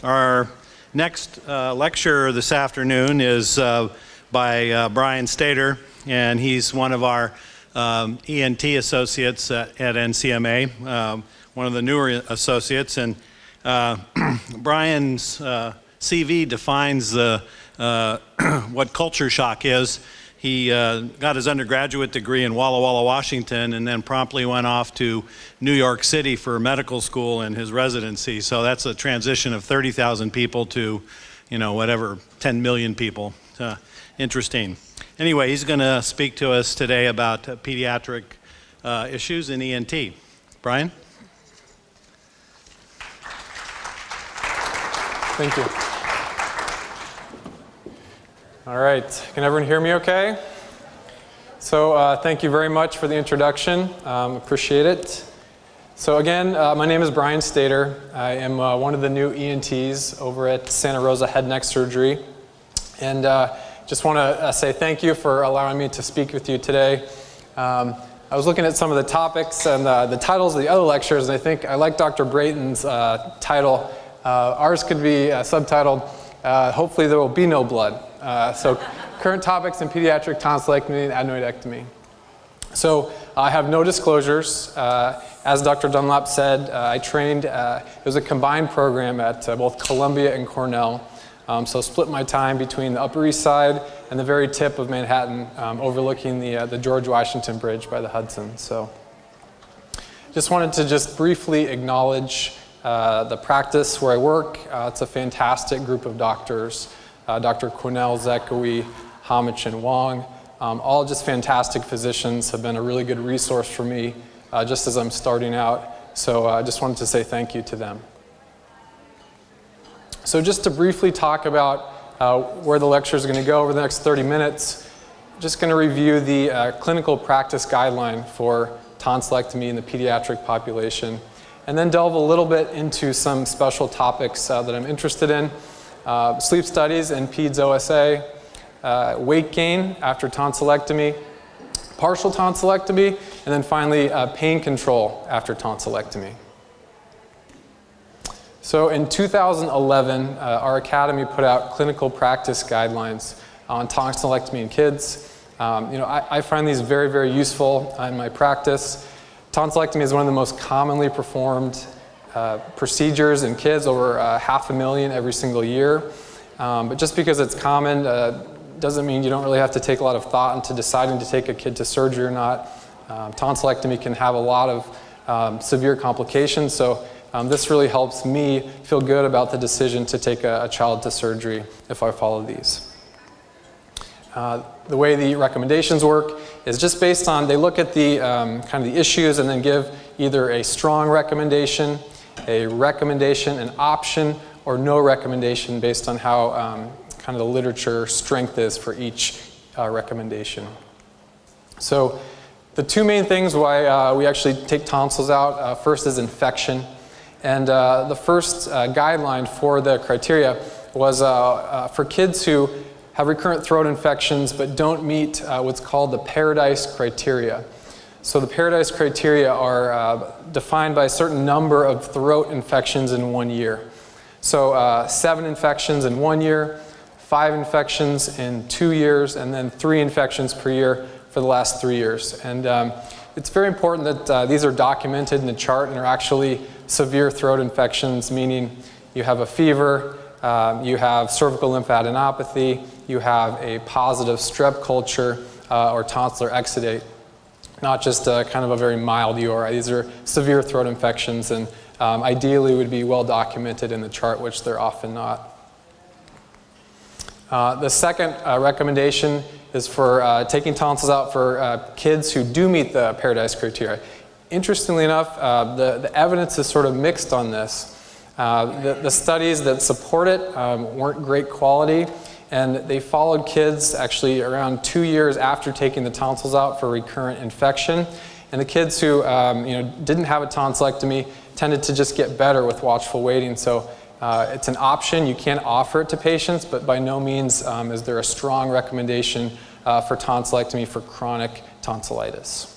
Our next lecture this afternoon is by Brian Stater, and he's one of our ENT associates at NCMA, one of the newer associates. And Brian's CV defines what culture shock is. He got his undergraduate degree in Walla Walla, Washington, and then promptly went off to New York City for medical school and his residency. So that's a transition of 30,000 people to, 10 million people. Interesting. Anyway, he's going to speak to us today about pediatric issues in ENT. Brian? Thank you. All right, can everyone hear me okay? So thank you very much for the introduction. Appreciate it. So again, my name is Brian Stater. I am one of the new ENTs over at Santa Rosa Head Neck Surgery. And just want to say thank you for allowing me to speak with you today. I was looking at some of the topics and the titles of the other lectures, and I think I like Dr. Brayton's title. Ours could be subtitled, Hopefully There Will Be No Blood. So current topics in pediatric tonsillectomy and adenoidectomy. So I have no disclosures. As Dr. Dunlap said, I trained, it was a combined program at both Columbia and Cornell. So split my time between the Upper East Side and the very tip of Manhattan, overlooking the George Washington Bridge by the Hudson. So just wanted to briefly acknowledge the practice where I work. It's a fantastic group of doctors. Dr. Cornell, Zekawi, Hamich, and Wong, all just fantastic physicians, have been a really good resource for me just as I'm starting out. So I just wanted to say thank you to them. So just to briefly talk about where the lecture is going to go over the next 30 minutes, just going to review the clinical practice guideline for tonsillectomy in the pediatric population, and then delve a little bit into some special topics that I'm interested in. Sleep studies in PEDS OSA, weight gain after tonsillectomy, partial tonsillectomy, and then finally pain control after tonsillectomy. So in 2011, our academy put out clinical practice guidelines on tonsillectomy in kids. I find these very, very useful in my practice. Tonsillectomy is one of the most commonly performed procedures in kids, over 500,000 every single year. But just because it's common doesn't mean you don't really have to take a lot of thought into deciding to take a kid to surgery or not. Tonsillectomy can have a lot of severe complications, so this really helps me feel good about the decision to take a child to surgery if I follow these. The way the recommendations work is just based on, they look at the kind of the issues and then give either a strong recommendation, a recommendation, an option, or no recommendation based on how kind of the literature strength is for each recommendation. So the two main things why we actually take tonsils out, first is infection. And the first guideline for the criteria was for kids who have recurrent throat infections but don't meet what's called the Paradise criteria. So the Paradise criteria are defined by a certain number of throat infections in 1 year. So 7 infections in 1 year, 5 infections in 2 years, and then 3 infections per year for the last 3 years. And it's very important that these are documented in the chart and are actually severe throat infections, meaning you have a fever, you have cervical lymphadenopathy, you have a positive strep culture or tonsillar exudate, not just kind of a very mild URI. These are severe throat infections, and ideally would be well documented in the chart, which they're often not. The second recommendation is for taking tonsils out for kids who do meet the Paradise criteria. Interestingly enough, the evidence is sort of mixed on this. The studies that support it weren't great quality, and they followed kids actually around 2 years after taking the tonsils out for recurrent infection. And the kids who didn't have a tonsillectomy tended to just get better with watchful waiting. So it's an option. You can offer it to patients, but by no means is there a strong recommendation for tonsillectomy for chronic tonsillitis.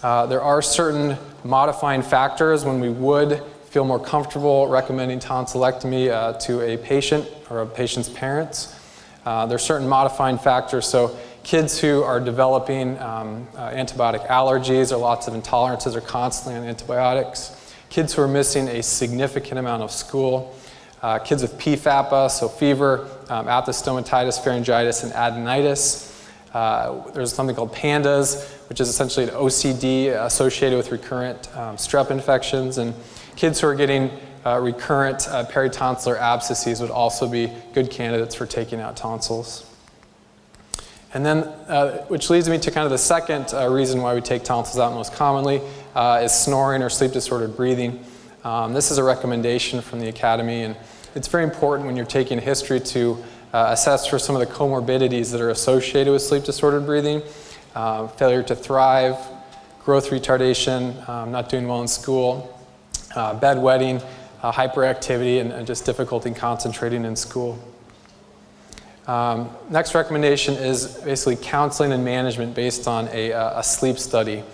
There are certain modifying factors when we would feel more comfortable recommending tonsillectomy to a patient or a patient's parents. There are certain modifying factors, so kids who are developing antibiotic allergies or lots of intolerances are constantly on antibiotics, kids who are missing a significant amount of school, kids with PFAPA, so fever, aphthostomatitis, pharyngitis, and adenitis. There's something called PANDAS, which is essentially an OCD associated with recurrent strep infections, and kids who are getting recurrent peritonsillar abscesses would also be good candidates for taking out tonsils. And then, which leads me to kind of the second reason why we take tonsils out most commonly, is snoring or sleep-disordered breathing. This is a recommendation from the Academy, and it's very important when you're taking a history to assess for some of the comorbidities that are associated with sleep-disordered breathing, failure to thrive, growth retardation, not doing well in school, bedwetting, hyperactivity, and just difficulty concentrating in school. Next recommendation is basically counseling and management based on a sleep study.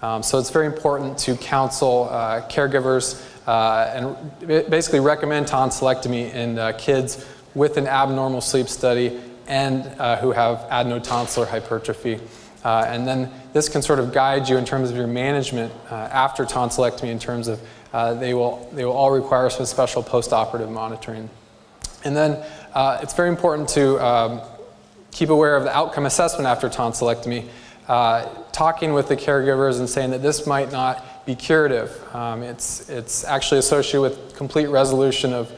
So it's very important to counsel caregivers and basically recommend tonsillectomy in kids with an abnormal sleep study and who have adenotonsillar hypertrophy. And then this can sort of guide you in terms of your management after tonsillectomy in terms of they will all require some special post-operative monitoring. And then it's very important to keep aware of the outcome assessment after tonsillectomy, talking with the caregivers and saying that this might not be curative. It's actually associated with complete resolution of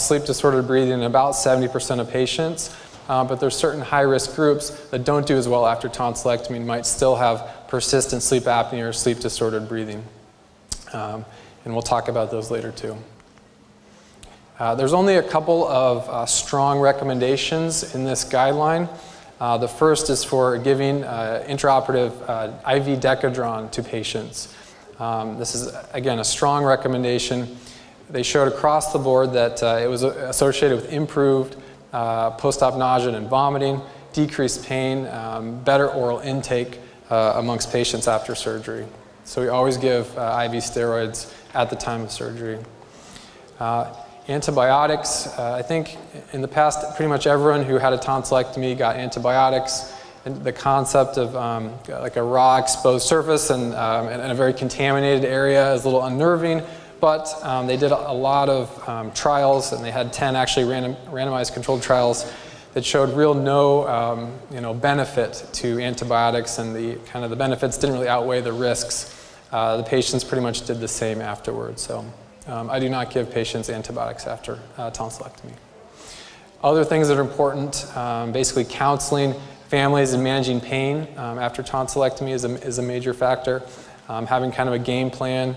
sleep-disordered breathing in about 70% of patients, but there's certain high-risk groups that don't do as well after tonsillectomy and might still have persistent sleep apnea or sleep-disordered breathing. And we'll talk about those later too. There's only a couple of strong recommendations in this guideline. The first is for giving intraoperative IV Decadron to patients. This is, again, a strong recommendation. They showed across the board that it was associated with improved post-op nausea and vomiting, decreased pain, better oral intake amongst patients after surgery. So we always give IV steroids at the time of surgery. Antibiotics, I think in the past pretty much everyone who had a tonsillectomy got antibiotics. And the concept of like a raw exposed surface and a very contaminated area is a little unnerving, but they did a lot of trials, and they had 10 actually randomized controlled trials that showed real no benefit to antibiotics, and the benefits didn't really outweigh the risks. The patients pretty much did the same afterwards. So I do not give patients antibiotics after tonsillectomy. Other things that are important, basically counseling families and managing pain after tonsillectomy is a major factor. Having kind of a game plan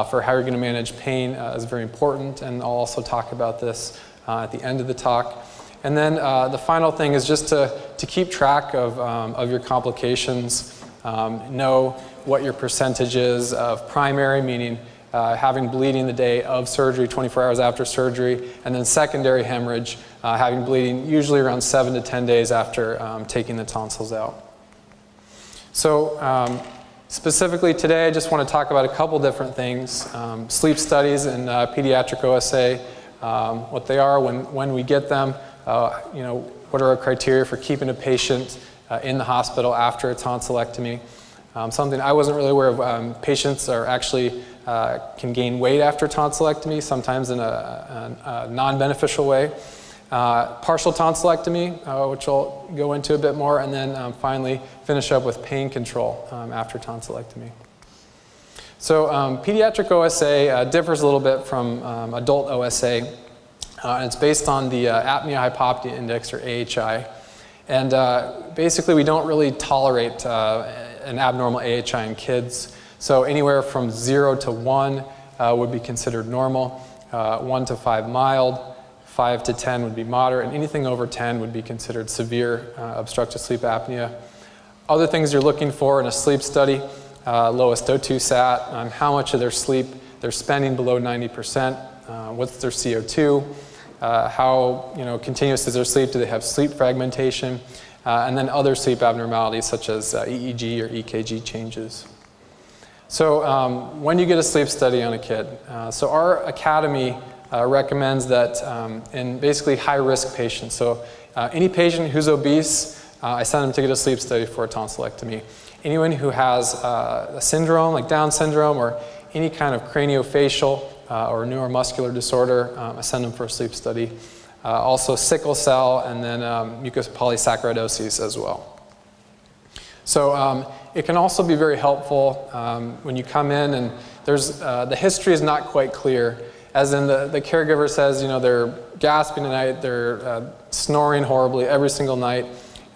for how you're going to manage pain is very important, and I'll also talk about this at the end of the talk. And then the final thing is just to keep track of your complications, know what your percentage is of primary, meaning having bleeding the day of surgery, 24 hours after surgery, and then secondary hemorrhage, having bleeding usually around 7 to 10 days after taking the tonsils out. So specifically today, I just want to talk about a couple different things. Sleep studies and pediatric OSA, what they are, when we get them, what are our criteria for keeping a patient in the hospital after a tonsillectomy. Something I wasn't really aware of, patients are actually can gain weight after tonsillectomy, sometimes in a non-beneficial way. Partial tonsillectomy, which I'll go into a bit more, and then finally finish up with pain control after tonsillectomy. So pediatric OSA differs a little bit from adult OSA, and it's based on the apnea-hypopnea index, or AHI. And basically we don't really tolerate an abnormal AHI in kids. So anywhere from 0 to 1 would be considered normal, 1 to 5 mild, 5 to 10 would be moderate, and anything over 10 would be considered severe obstructive sleep apnea. Other things you're looking for in a sleep study, lowest O2 sat, how much of their sleep they're spending below 90%, what's their CO2, how continuous is their sleep, do they have sleep fragmentation, and then other sleep abnormalities such as EEG or EKG changes. So when you get a sleep study on a kid, so our academy recommends that in basically high-risk patients, so any patient who's obese, I send them to get a sleep study for a tonsillectomy. Anyone who has a syndrome like Down syndrome or any kind of craniofacial or neuromuscular disorder, I send them for a sleep study. Also sickle cell and then mucopolysaccharidosis as well. So it can also be very helpful when you come in and there's, the history is not quite clear. As in the caregiver says, you know, they're gasping at night, they're snoring horribly every single night,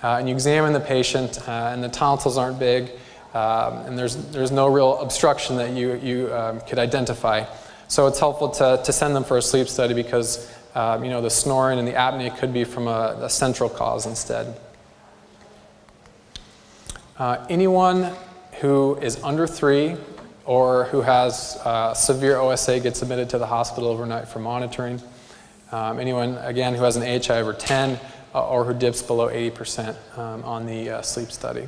and you examine the patient and the tonsils aren't big, and there's no real obstruction that you could identify. So it's helpful to send them for a sleep study because you know, the snoring and the apnea could be from a central cause instead. Anyone who is under 3 or who has severe OSA gets admitted to the hospital overnight for monitoring. Anyone, again, who has an AHI over 10 or who dips below 80% on the sleep study.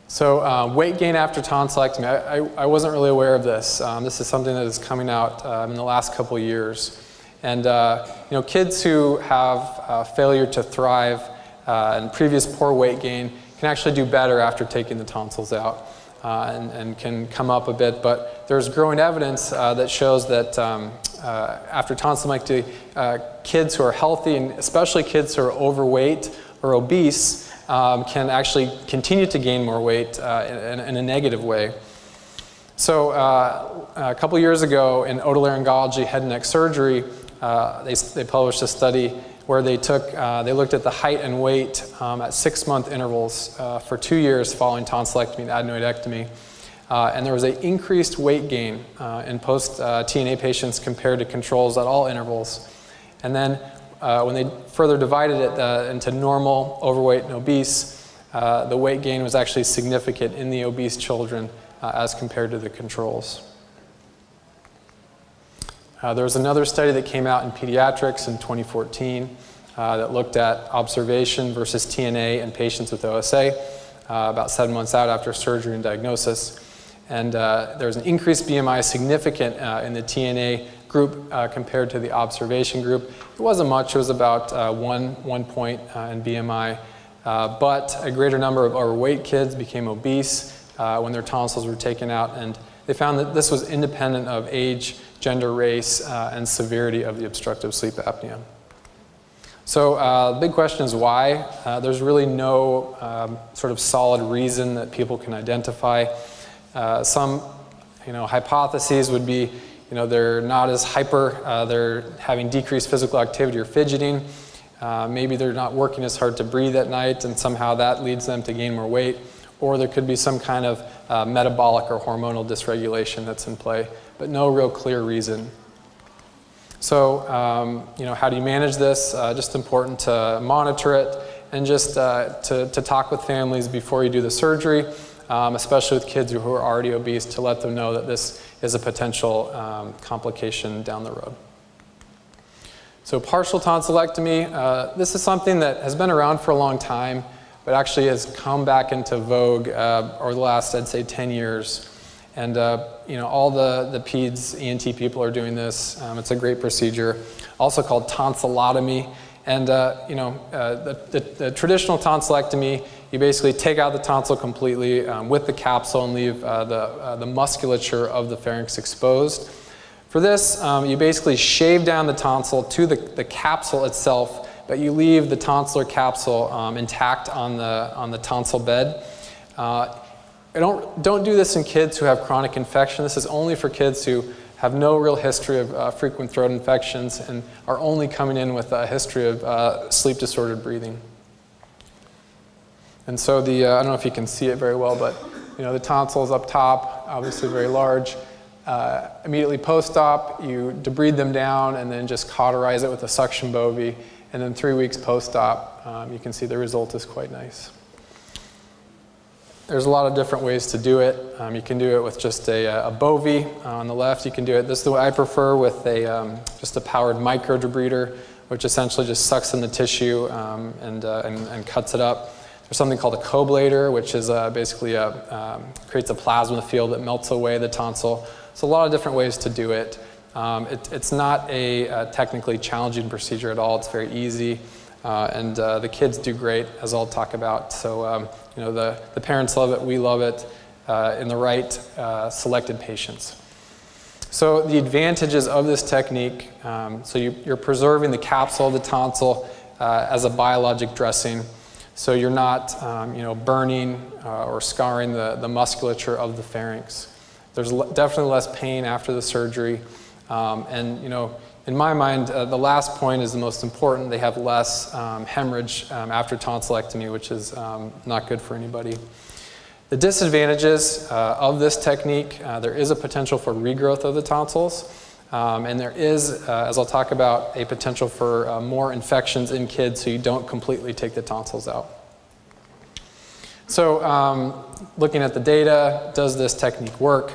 So weight gain after tonsillectomy, I wasn't really aware of this. This is something that is coming out in the last couple years. And you know, kids who have failure to thrive and previous poor weight gain can actually do better after taking the tonsils out and can come up a bit. But there's growing evidence that shows that after tonsillectomy, kids who are healthy, and especially kids who are overweight or obese, can actually continue to gain more weight in a negative way. So a couple years ago in Otolaryngology head and neck surgery, they published a study where they looked at the height and weight at 6-month intervals for 2 years following tonsillectomy and adenoidectomy. And there was an increased weight gain in post-TNA patients compared to controls at all intervals. And then when they further divided it into normal, overweight, and obese, the weight gain was actually significant in the obese children as compared to the controls. There was another study that came out in pediatrics in 2014 that looked at observation versus TNA in patients with OSA about 7 months out after surgery and diagnosis. And there was an increased BMI significant in the TNA group compared to the observation group. It wasn't much, it was about 1 point in BMI, but a greater number of overweight kids became obese when their tonsils were taken out, and they found that this was independent of age, gender, race, and severity of the obstructive sleep apnea. So the big question is why? There's really no sort of solid reason that people can identify. Some hypotheses would be, they're not as hyper, they're having decreased physical activity or fidgeting. Maybe they're not working as hard to breathe at night and somehow that leads them to gain more weight. Or there could be some kind of metabolic or hormonal dysregulation that's in play, but no real clear reason. So, how do you manage this? Just important to monitor it and just to talk with families before you do the surgery, especially with kids who are already obese, to let them know that this is a potential complication down the road. So partial tonsillectomy, this is something that has been around for a long time, but actually has come back into vogue over the last, I'd say, 10 years. And all the peds, ENT people are doing this. It's a great procedure, also called tonsillectomy. And the traditional tonsillectomy, you basically take out the tonsil completely with the capsule and leave the musculature of the pharynx exposed. For this, you basically shave down the tonsil to the capsule itself, but you leave the tonsillar capsule intact on the tonsil bed. Don't do this in kids who have chronic infection. This is only for kids who have no real history of frequent throat infections and are only coming in with a history of sleep disordered breathing. And so I don't know if you can see it very well, but the tonsils up top, obviously very large. Immediately post-op, you debride them down and then just cauterize it with a suction bovie. And then 3 weeks post-op, you can see the result is quite nice. There's a lot of different ways to do it. You can do it with just a bovie on the left. You can do it, this is the way I prefer, with just a powered microdebrider, which essentially just sucks in the tissue and cuts it up. There's something called a coblator, which is basically creates a plasma field that melts away the tonsil. So a lot of different ways to do it. It's not a technically challenging procedure at all. It's very easy, and the kids do great, as I'll talk about. So the parents love it, we love it, in the right selected patients. So the advantages of this technique, so you're preserving the capsule of the tonsil as a biologic dressing. So you're not burning or scarring the musculature of the pharynx. There's definitely less pain after the surgery. And in my mind, the last point is the most important. They have less hemorrhage after tonsillectomy, which is not good for anybody. The disadvantages of this technique, there is a potential for regrowth of the tonsils, and there is, as I'll talk about, a potential for more infections in kids, so you don't completely take the tonsils out. So looking at the data, does this technique work?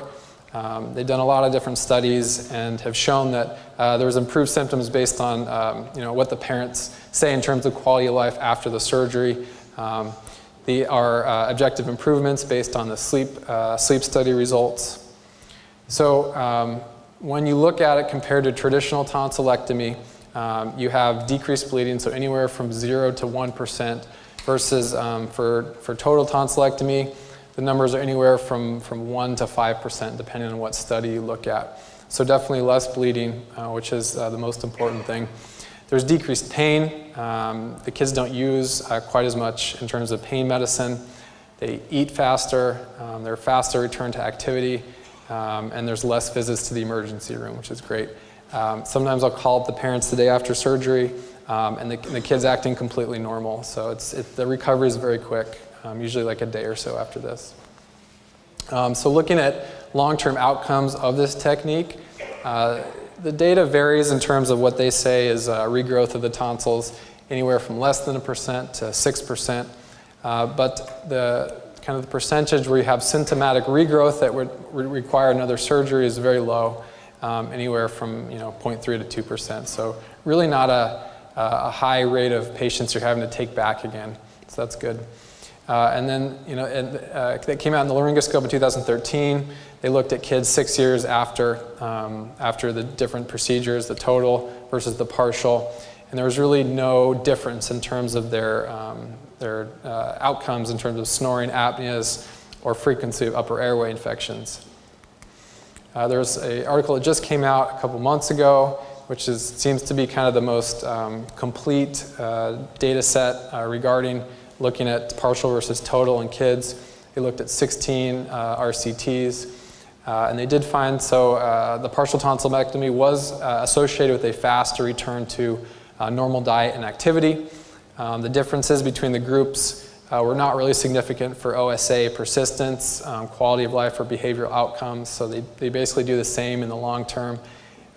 They've done a lot of different studies and have shown that there was improved symptoms based on what the parents say in terms of quality of life after the surgery. They are objective improvements based on the sleep study results. So when you look at it compared to traditional tonsillectomy, you have decreased bleeding, so anywhere from 0 to 1%, versus for total tonsillectomy, the numbers are anywhere from 1 to 5%, depending on what study you look at. So definitely less bleeding, which is the most important thing. There's decreased pain. The kids don't use quite as much in terms of pain medicine. They eat faster. They're faster return to activity. And there's less visits to the emergency room, which is great. Sometimes I'll call up the parents the day after surgery, and the kid's acting completely normal. So the recovery is very quick, usually like a day or so after this. So looking at long-term outcomes of this technique, the data varies in terms of what they say is regrowth of the tonsils, anywhere from less than 1% to 6%. But the percentage where you have symptomatic regrowth that would require another surgery is very low, anywhere from 0.3 to 2%. So really not a high rate of patients you're having to take back again. So that's good. And then, that came out in the laryngoscope in 2013. They looked at kids 6 years after the different procedures, the total versus the partial, and there was really no difference in terms of their outcomes in terms of snoring, apneas, or frequency of upper airway infections. There's an article that just came out a couple months ago, which seems to be kind of the most complete data set regarding looking at partial versus total in kids. They looked at 16 RCTs, and they did find the partial tonsillectomy was associated with a faster return to normal diet and activity. The differences between the groups were not really significant for OSA persistence, quality of life, or behavioral outcomes, so they basically do the same in the long term,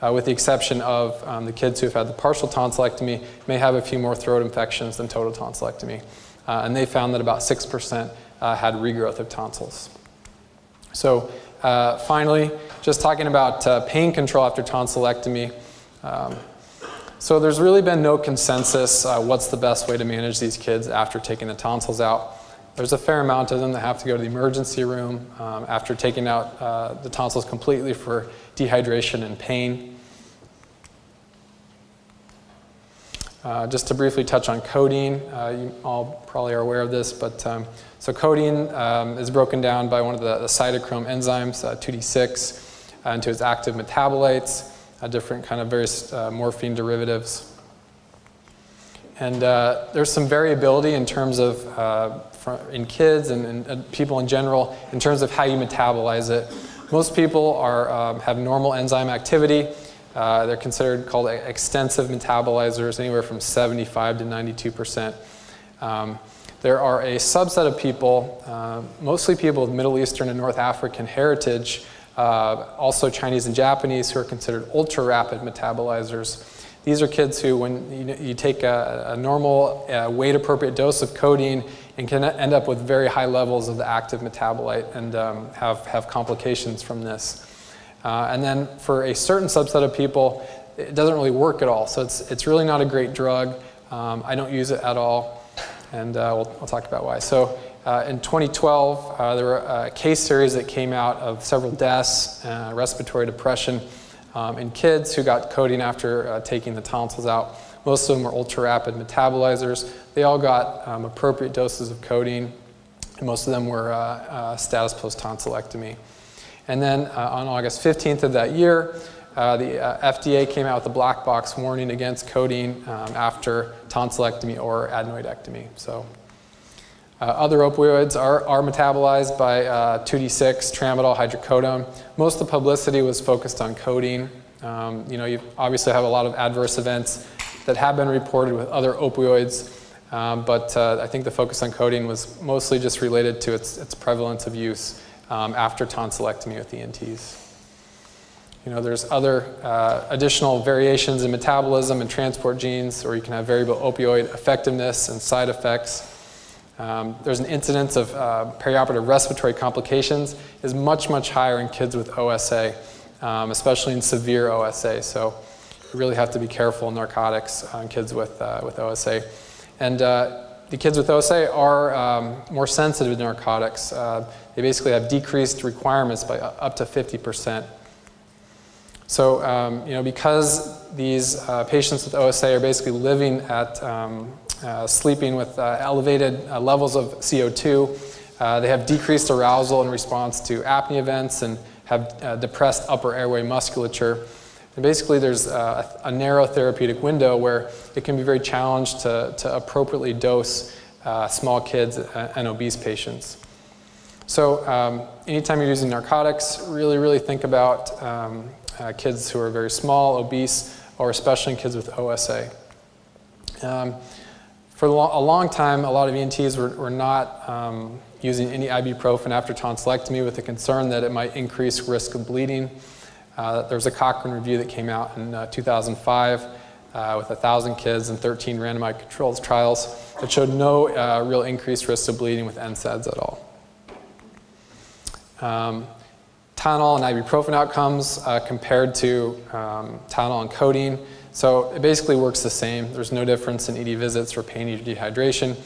with the exception of the kids who have had the partial tonsillectomy may have a few more throat infections than total tonsillectomy. And they found that about 6% had regrowth of tonsils. So finally, just talking about pain control after tonsillectomy. So there's really been no consensus what's the best way to manage these kids after taking the tonsils out. There's a fair amount of them that have to go to the emergency room after taking out the tonsils completely for dehydration and pain. Just to briefly touch on codeine, you all probably are aware of this, but so codeine is broken down by one of the cytochrome enzymes, 2D6, into its active metabolites, different kind of various morphine derivatives. And there's some variability in terms of, in kids and people in general, in terms of how you metabolize it. Most people have normal enzyme activity. They're considered called extensive metabolizers, anywhere from 75 to 92%. There are a subset of people, mostly people with Middle Eastern and North African heritage, also Chinese and Japanese, who are considered ultra-rapid metabolizers. These are kids who, when you take a normal weight-appropriate dose of codeine, and can end up with very high levels of the active metabolite and have complications from this. And then for a certain subset of people, it doesn't really work at all. So it's really not a great drug. I don't use it at all. and we'll talk about why. So in 2012, there were a case series that came out of several deaths, respiratory depression in kids who got codeine after taking the tonsils out. Most of them were ultra-rapid metabolizers. They all got appropriate doses of codeine, and most of them were status post-tonsillectomy. And then on August 15th of that year, the FDA came out with a black box warning against codeine after tonsillectomy or adenoidectomy. So other opioids are metabolized by 2D6, tramadol, hydrocodone. Most of the publicity was focused on codeine. You obviously have a lot of adverse events that have been reported with other opioids, but I think the focus on codeine was mostly just related to its prevalence of use after tonsillectomy with ENTs. There's other additional variations in metabolism and transport genes, or you can have variable opioid effectiveness and side effects. There's an incidence of perioperative respiratory complications is much, much higher in kids with OSA, especially in severe OSA. So you really have to be careful in narcotics on kids with OSA. And the kids with OSA are more sensitive to narcotics. They basically have decreased requirements by up to 50%. So, because these patients with OSA are basically living at sleeping with elevated levels of CO2, they have decreased arousal in response to apnea events and have depressed upper airway musculature. And basically, there's a narrow therapeutic window where it can be very challenged to appropriately dose small kids and obese patients. So anytime you're using narcotics, really think about kids who are very small, obese, or especially kids with OSA. For a long time, a lot of ENTs were not using any ibuprofen after tonsillectomy with the concern that it might increase risk of bleeding. There was a Cochrane review that came out in 2005 with 1,000 kids and 13 randomized controlled trials that showed no real increased risk of bleeding with NSAIDs at all. Tylenol and ibuprofen outcomes compared to Tylenol and codeine. So it basically works the same. There's no difference in ED visits for pain or dehydration.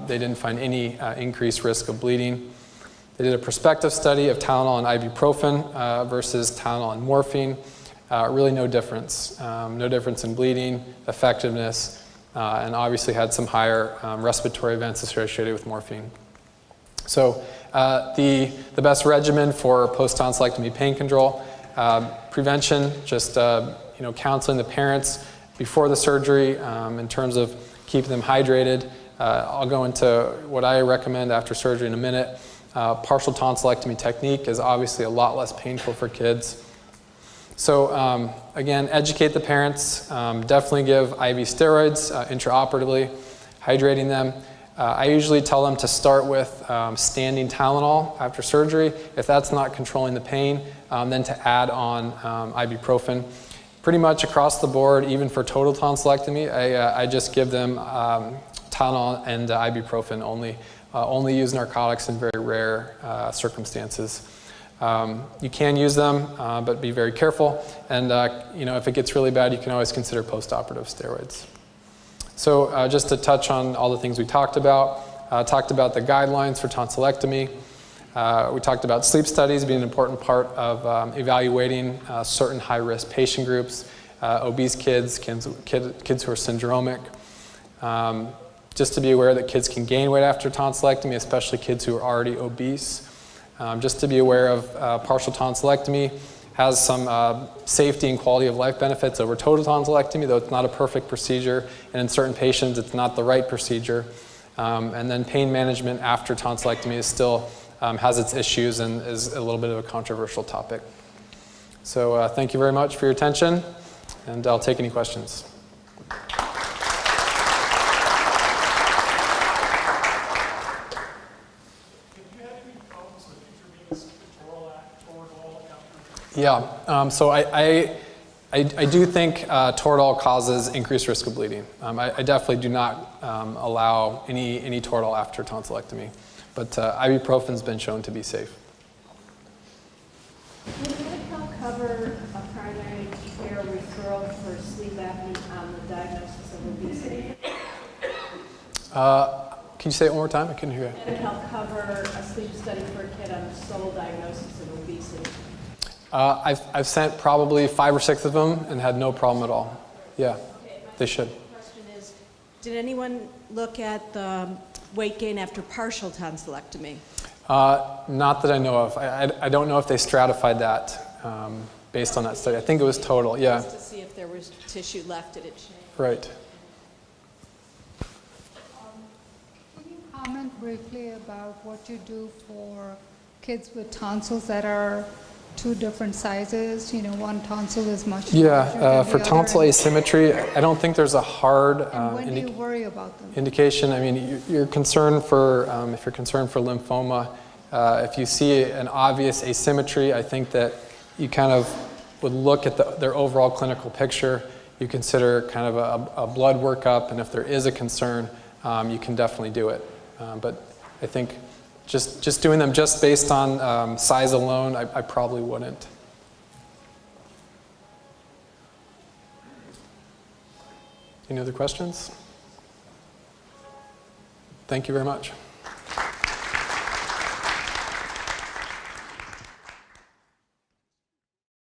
They didn't find any increased risk of bleeding. They did a prospective study of Tylenol and ibuprofen versus Tylenol and morphine. Really no difference. No difference in bleeding, effectiveness, and obviously had some higher respiratory events associated with morphine. So the best regimen for post-tonsillectomy pain control, prevention, just counseling the parents before the surgery in terms of keeping them hydrated. I'll go into what I recommend after surgery in a minute. Partial tonsillectomy technique is obviously a lot less painful for kids. So again, educate the parents. Definitely give IV steroids intraoperatively, hydrating them. I usually tell them to start with standing Tylenol after surgery. If that's not controlling the pain, then to add on ibuprofen. Pretty much across the board, even for total tonsillectomy, I just give them Tylenol and ibuprofen only. Only use narcotics in very rare circumstances. You can use them, but be very careful. And if it gets really bad, you can always consider post-operative steroids. So just to touch on all the things we talked about the guidelines for tonsillectomy. We talked about sleep studies being an important part of evaluating certain high-risk patient groups, obese kids who are syndromic. Just to be aware that kids can gain weight after tonsillectomy, especially kids who are already obese. Just to be aware of partial tonsillectomy has some safety and quality of life benefits over total tonsillectomy, though it's not a perfect procedure, and in certain patients it's not the right procedure. And then pain management after tonsillectomy is still has its issues and is a little bit of a controversial topic. So thank you very much for your attention, and I'll take any questions. Yeah, so I do think Toradol causes increased risk of bleeding. I definitely do not allow any Toradol after tonsillectomy, but ibuprofen's been shown to be safe. Would Medi-Cal cover a primary care referral for sleep apnea on the diagnosis of obesity? Can you say it one more time? I couldn't hear you. Medi-Cal cover a sleep study for a kid on sole diagnosis of obesity? I've sent probably 5 or 6 of them and had no problem at all. Yeah, Okay, they should. question is, did anyone look at the weight gain after partial tonsillectomy? Not that I know of. I don't know if they stratified that based on that study. I think it was total, yeah. Just to see if there was tissue left, did it change? Right. Can you comment briefly about what you do for kids with tonsils that are 2 different sizes? You know, one tonsil is much larger Yeah, than for the tonsil other. asymmetry, I don't think there's a hard And when do you worry about them? indication. I mean, you're concerned for, if you're concerned for lymphoma, if you see an obvious asymmetry, I think that you kind of would look at their overall clinical picture. You consider kind of a blood workup, and if there is a concern, you can definitely do it. But I think just doing them just based on size alone, I probably wouldn't. Any other questions? Thank you very much.